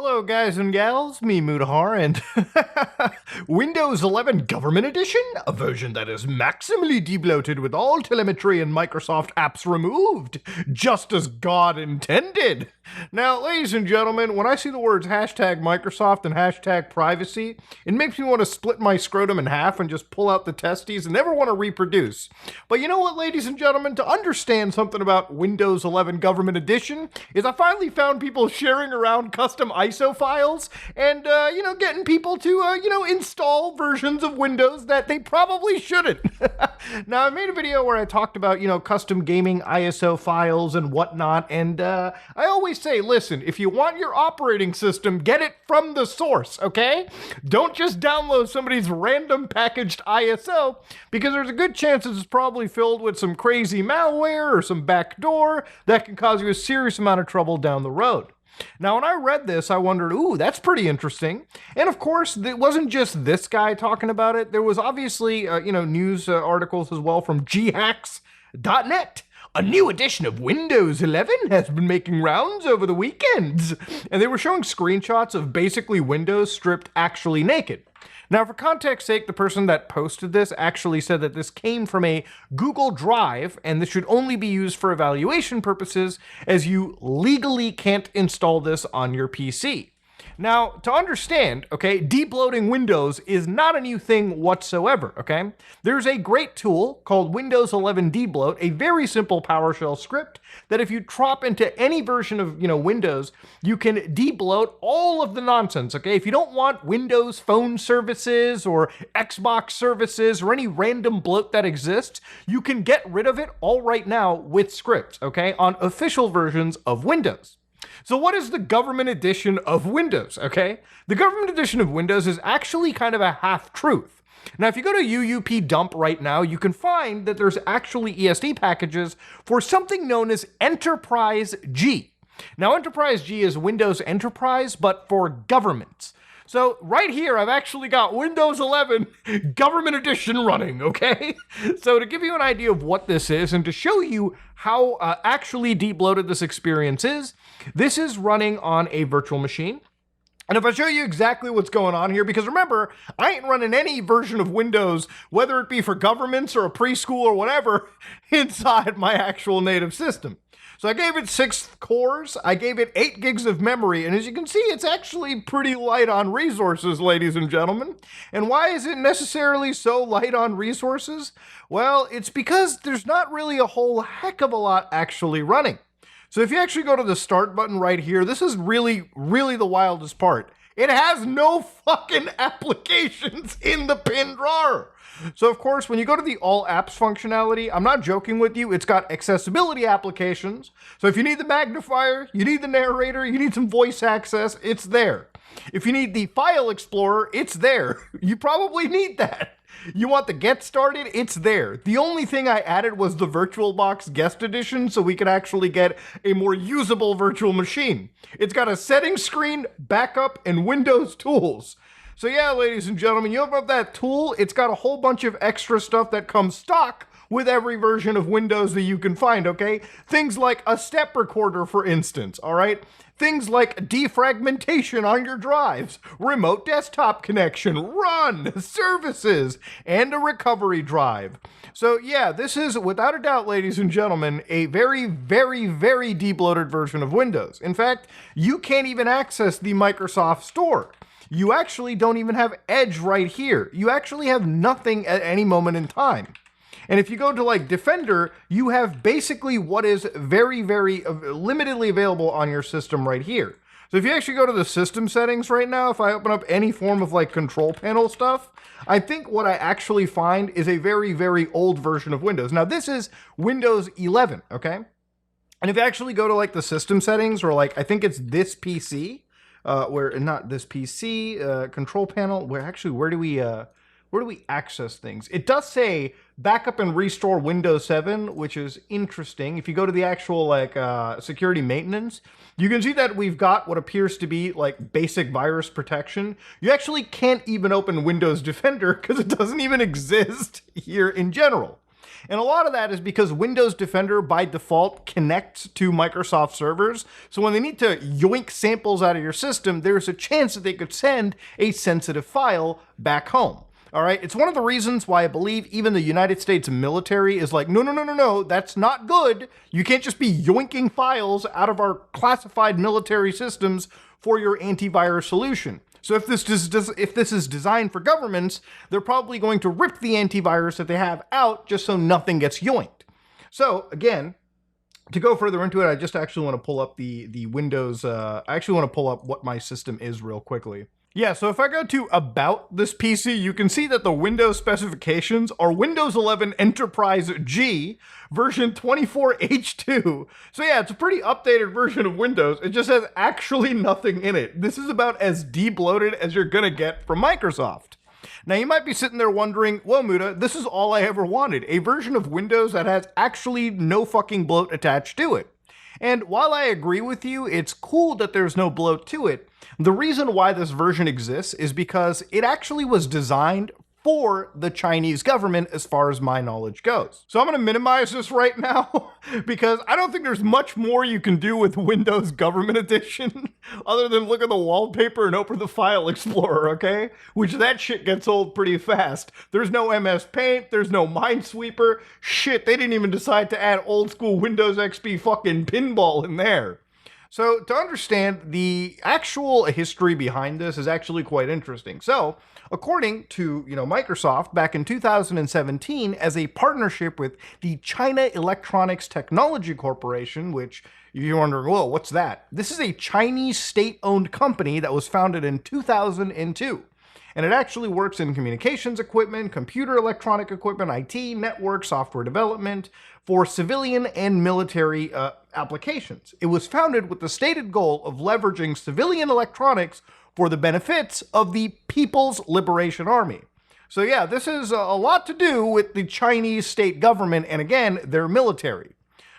Hello guys and gals, me Mudahar, and Windows 11 Government Edition, a version that is maximally debloated with all telemetry and Microsoft apps removed, just as God intended. Now, ladies and gentlemen, when I see the words hashtag Microsoft and hashtag privacy, it makes me want to split my scrotum in half and just pull out the testes and never want to reproduce. But you know what, ladies and gentlemen, to understand something about Windows 11 Government Edition is I finally found people sharing around custom ISO files and, getting people to, install versions of Windows that they probably shouldn't. Now, I made a video where I talked about, custom gaming ISO files and whatnot, and I always say, listen, if you want your operating system, get it from the source, okay? Don't just download somebody's random packaged ISO, because there's a good chance it's probably filled with some crazy malware or some backdoor that can cause you a serious amount of trouble down the road. Now, when I read this, I wondered, ooh, that's pretty interesting. And of course, it wasn't just this guy talking about it. There was obviously, news articles as well from ghacks.net. A new edition of Windows 11 has been making rounds over the weekends. And they were showing screenshots of basically Windows stripped actually naked. Now, for context's sake, the person that posted this actually said that this came from a Google Drive, and this should only be used for evaluation purposes, as you legally can't install this on your PC. Now, to understand, okay, debloating Windows is not a new thing whatsoever, okay? There's a great tool called Windows 11 Debloat, a very simple PowerShell script that if you drop into any version of, Windows, you can debloat all of the nonsense, okay? If you don't want Windows phone services or Xbox services or any random bloat that exists, you can get rid of it all right now with scripts, okay, on official versions of Windows. So what is the government edition of Windows, okay? The government edition of Windows is actually kind of a half-truth. Now, if you go to UUP dump right now, you can find that there's actually ESD packages for something known as Enterprise G. Now, Enterprise G is Windows Enterprise, but for governments. So right here, I've actually got Windows 11 Government Edition running, okay? So to give you an idea of what this is and to show you how actually debloated this experience is, this is running on a virtual machine. And if I show you exactly what's going on here, because remember, I ain't running any version of Windows, whether it be for governments or a preschool or whatever, inside my actual native system. So I gave it 6 cores, I gave it 8 gigs of memory, and as you can see, it's actually pretty light on resources, ladies and gentlemen. And why is it necessarily so light on resources? Well, it's because there's not really a whole heck of a lot actually running. So if you actually go to the start button right here, this is really the wildest part. It has no fucking applications in the pinned drawer. So of course, when you go to the all apps functionality, I'm not joking with you, it's got accessibility applications. So if you need the magnifier, you need the narrator, you need some voice access, it's there. If you need the file explorer, it's there. You probably need that. You want the get started, it's there. The only thing I added was the VirtualBox guest edition so we could actually get a more usable virtual machine. It's got a settings screen, backup, and Windows tools. So yeah, ladies and gentlemen, you open up that tool, it's got a whole bunch of extra stuff that comes stock with every version of Windows that you can find, okay? Things like a step recorder, for instance, all right? Things like defragmentation on your drives, remote desktop connection, run, services, and a recovery drive. So yeah, this is, without a doubt, ladies and gentlemen, a very debloated version of Windows. In fact, you can't even access the Microsoft Store. You actually don't even have Edge right here. You actually have nothing at any moment in time. And if you go to like Defender, you have basically what is very limitedly available on your system right here. So if you actually go to the system settings right now, if I open up any form of like control panel stuff, I think what I actually find is a very old version of Windows. Now this is Windows 11, okay? And if you actually go to like the system settings, or like, I think it's this PC, where not this PC, control panel, where do we access things? It does say backup and restore Windows 7, which is interesting. If you go to the actual like security maintenance, you can see that we've got what appears to be like basic virus protection. You actually can't even open Windows Defender because it doesn't even exist here in general. And a lot of that is because Windows Defender by default connects to Microsoft servers. So when they need to yoink samples out of your system, there's a chance that they could send a sensitive file back home. All right, it's one of the reasons why I believe even the United States military is like, no, that's not good. You can't just be yoinking files out of our classified military systems for your antivirus solution. So if this is designed for governments, they're probably going to rip the antivirus that they have out just so nothing gets yoinked. So again, to go further into it, I just actually want to pull up the Windows, I actually want to pull up what my system is real quickly. Yeah, so if I go to About this PC, you can see that the Windows specifications are Windows 11 Enterprise G, version 24H2. So yeah, it's a pretty updated version of Windows. It just has actually nothing in it. This is about as de-bloated as you're gonna get from Microsoft. Now you might be sitting there wondering, well, Muda, this is all I ever wanted. A version of Windows that has actually no fucking bloat attached to it. And while I agree with you, it's cool that there's no bloat to it. The reason why this version exists is because it actually was designed for the Chinese government as far as my knowledge goes. So I'm going to minimize this right now because I don't think there's much more you can do with Windows Government Edition other than look at the wallpaper and open the File Explorer, okay? Which that shit gets old pretty fast. There's no MS Paint, there's no Minesweeper. Shit, they didn't even decide to add old school Windows XP fucking pinball in there. So to understand the actual history behind this is actually quite interesting. So according to Microsoft, back in 2017, as a partnership with the China Electronics Technology Corporation, which you're wondering, well, what's that? This is a Chinese state-owned company that was founded in 2002. And it actually works in communications equipment, computer electronic equipment, IT, network, software development for civilian and military applications. It was founded with the stated goal of leveraging civilian electronics for the benefits of the People's Liberation Army. So yeah, this is a lot to do with the Chinese state government and again, their military.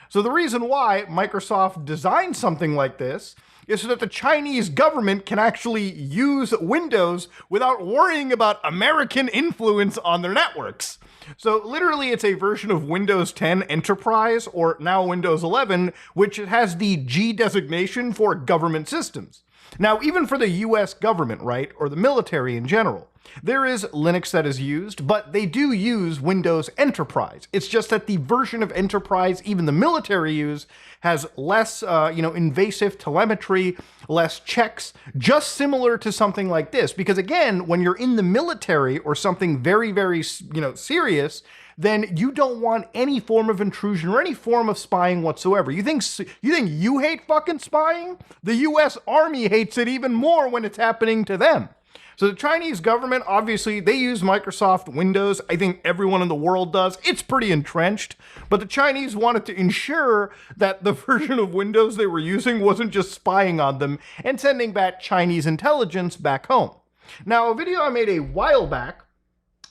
So the reason why Microsoft designed something like this is so that the Chinese government can actually use Windows without worrying about American influence on their networks. So literally it's a version of Windows 10 Enterprise, or now Windows 11, which has the G designation for government systems. Now, even for the US government, right, or the military in general, there is Linux that is used, but they do use Windows Enterprise. It's just that the version of Enterprise even the military use has less, invasive telemetry, less checks, just similar to something like this. Because again, when you're in the military or something very, very, serious, then you don't want any form of intrusion or any form of spying whatsoever. You think you hate fucking spying? The US Army hates it even more when it's happening to them. So the Chinese government, obviously, they use Microsoft Windows. I think everyone in the world does. It's pretty entrenched. But the Chinese wanted to ensure that the version of Windows they were using wasn't just spying on them and sending back Chinese intelligence back home. Now, a video I made a while back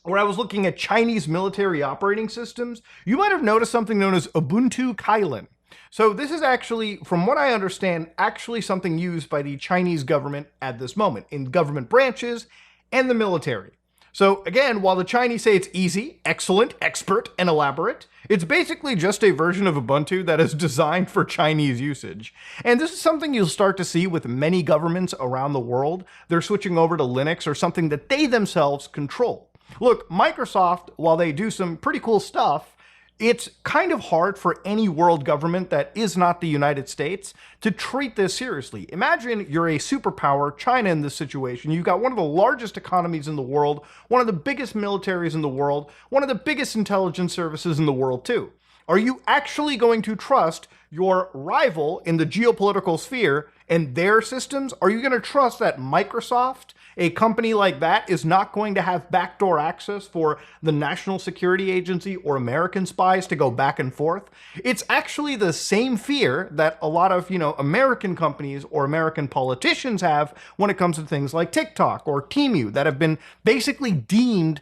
where I was looking at Chinese military operating systems, you might have noticed something known as Ubuntu Kylin. So this is actually, from what I understand, actually something used by the Chinese government at this moment in government branches and the military. So again, while the Chinese say it's easy, excellent, expert, and elaborate, it's basically just a version of Ubuntu that is designed for Chinese usage. And this is something you'll start to see with many governments around the world. They're switching over to Linux or something that they themselves control. Look, Microsoft, while they do some pretty cool stuff, it's kind of hard for any world government that is not the United States to treat this seriously. Imagine you're a superpower, China in this situation. You've got one of the largest economies in the world, one of the biggest militaries in the world, one of the biggest intelligence services in the world too. Are you actually going to trust your rival in the geopolitical sphere and their systems? Are you going to trust that Microsoft, a company like that, is not going to have backdoor access for the National Security Agency or American spies to go back and forth? It's actually the same fear that a lot of, American companies or American politicians have when it comes to things like TikTok or Temu that have been basically deemed,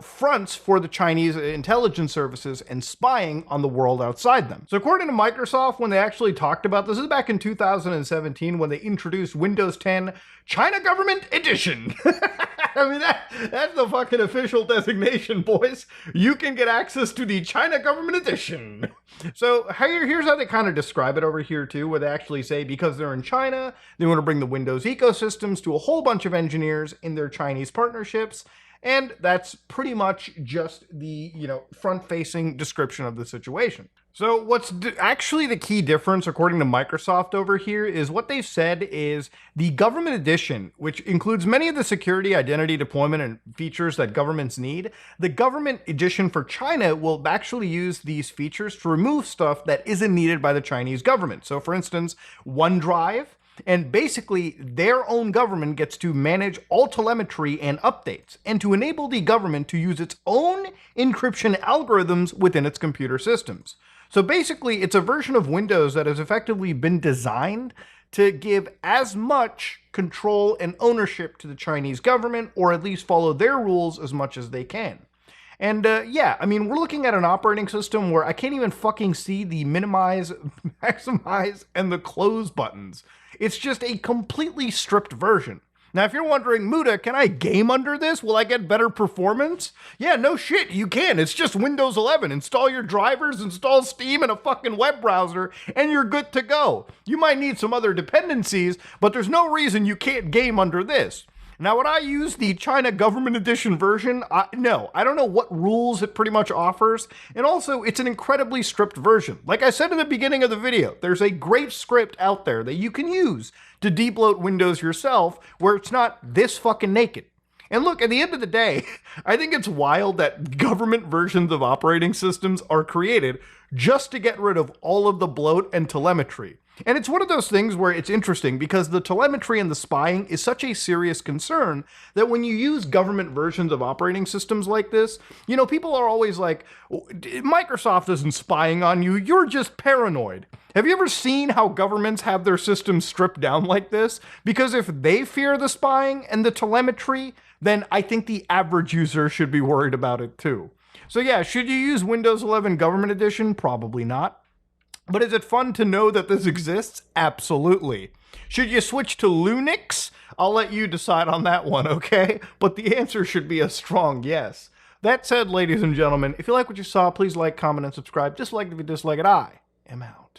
fronts for the Chinese intelligence services and spying on the world outside them. So according to Microsoft, when they actually talked about this is back in 2017 when they introduced Windows 10 China Government Edition. I mean, that's the fucking official designation, boys. You can get access to the China Government Edition. So here's how they kind of describe it over here, too, where they actually say because they're in China, they want to bring the Windows ecosystems to a whole bunch of engineers in their Chinese partnerships. And that's pretty much just the, front-facing description of the situation. So what's actually the key difference, according to Microsoft over here, is what they've said is the government edition, which includes many of the security, identity, deployment, and features that governments need. The government edition for China will actually use these features to remove stuff that isn't needed by the Chinese government. So for instance, OneDrive, and basically, their own government gets to manage all telemetry and updates, and to enable the government to use its own encryption algorithms within its computer systems. So basically, it's a version of Windows that has effectively been designed to give as much control and ownership to the Chinese government, or at least follow their rules as much as they can. And yeah, I mean, we're looking at an operating system where I can't even fucking see the minimize, maximize, and the close buttons. It's just a completely stripped version. Now, if you're wondering, Muda, can I game under this? Will I get better performance? Yeah, no shit, you can. It's just Windows 11. Install your drivers, install Steam and a fucking web browser, and you're good to go. You might need some other dependencies, but there's no reason you can't game under this. Now, would I use the China Government Edition version? No, I don't know what rules it pretty much offers. And also, it's an incredibly stripped version. Like I said in the beginning of the video, there's a great script out there that you can use to debloat Windows yourself where it's not this fucking naked. And look, at the end of the day, I think it's wild that government versions of operating systems are created just to get rid of all of the bloat and telemetry. And it's one of those things where it's interesting because the telemetry and the spying is such a serious concern that when you use government versions of operating systems like this, people are always like, Microsoft isn't spying on you, you're just paranoid. Have you ever seen how governments have their systems stripped down like this? Because if they fear the spying and the telemetry, then I think the average user should be worried about it too. So yeah, should you use Windows 11 Government Edition? Probably not. But is it fun to know that this exists? Absolutely. Should you switch to Linux? I'll let you decide on that one, okay? But the answer should be a strong yes. That said, ladies and gentlemen, if you like what you saw, please like, comment, and subscribe. Dislike it if you dislike it. I am out.